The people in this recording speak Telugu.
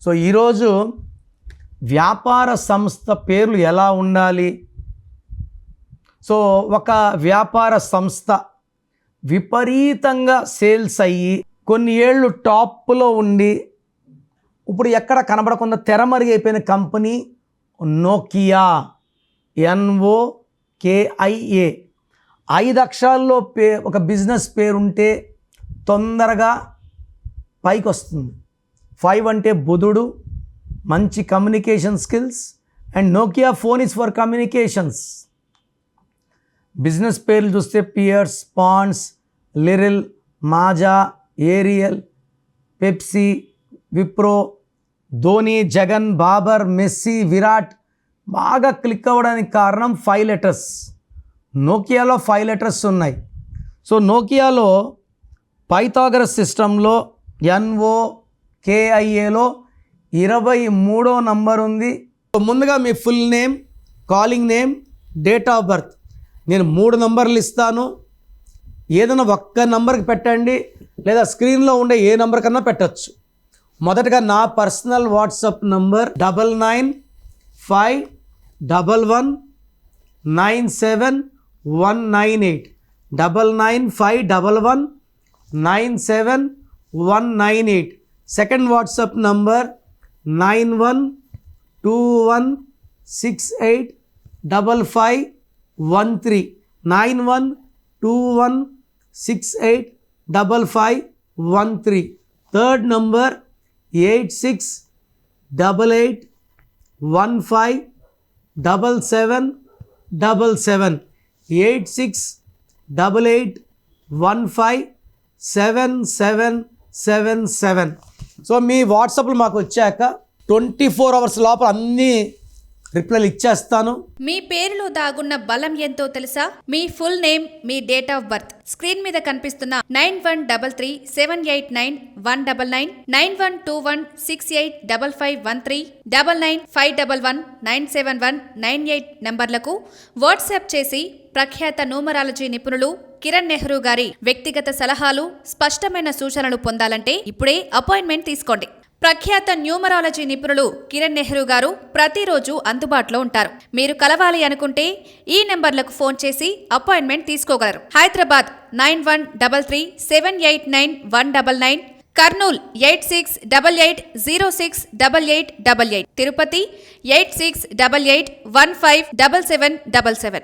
సో ఈరోజు వ్యాపార సంస్థ పేర్లు ఎలా ఉండాలి. సో ఒక వ్యాపార సంస్థ విపరీతంగా సేల్స్ అయ్యి కొన్ని ఏళ్ళు టాప్లో ఉండి ఇప్పుడు ఎక్కడ కనబడకుండా తెరమరుగైపోయిన కంపెనీ నోకియా, NOKIA. 5 అక్షరాల్లో ఒక బిజినెస్ పేరుంటే తొందరగా పైకి వస్తుంది. 5 అంటే బుధుడు, మంచి communication skills, and Nokia phone is for communications. Business పేర్లు చూస్తే Pears, Pond's, Liril, Maaza, Ariel, Pepsi, Wipro, Dhoni, Jagan, Babar, Messi, Virat బాగా క్లిక్ అవ్వడానికి కారణం 5 లెటర్స్. నోకియాలో 5 లెటర్స్ ఉన్నాయి. సో నోకియాలో పైథాగరస్ సిస్టంలో NOKIAలో 23వ నంబర్ ఉంది. ముందుగా మీ full name, calling name, date of birth. నేను 3 నంబర్లు ఇస్తాను. ఏదైనా ఒక్క నంబర్కి పెట్టండి, లేదా స్క్రీన్లో ఉండే ఏ నంబర్ కన్నా పెట్టచ్చు. మొదటగా నా personal WhatsApp number 9951197198 9951197198. Second WhatsApp number 9121685513 9121685513. Third number 8688157777 8688157777. So మీ వాట్సాప్లో మాకు వచ్చాక 24 అవర్స్ లోపల అన్నీ రిప్లైలు ఇచ్చేస్తాను. మీ పేరులో దాగున్న బలం ఎంతో తెలుసా? మీ ఫుల్ నేమ్, మీ డేట్ ఆఫ్ బర్త్. స్క్రీన్ మీద కనిపిస్తున్న 9133789199 9121685513 9951197198 నంబర్లకు వాట్సాప్ చేసి ప్రఖ్యాత న్యూమరాలజీ నిపుణులు కిరణ్ నెహ్రూ గారి వ్యక్తిగత సలహాలు, స్పష్టమైన సూచనలు పొందాలంటే ఇప్పుడే అపాయింట్మెంట్ తీసుకోండి. ప్రఖ్యాత న్యూమరాలజీ నిపుణులు కిరణ్ నెహ్రూ గారు ప్రతిరోజు అందుబాటులో ఉంటారు. మీరు కలవాలి అనుకుంటే ఈ నెంబర్లకు ఫోన్ చేసి అపాయింట్మెంట్ తీసుకోగలరు. హైదరాబాద్ 9133789199, కర్నూల్ 8688068888, తిరుపతి 8688157777.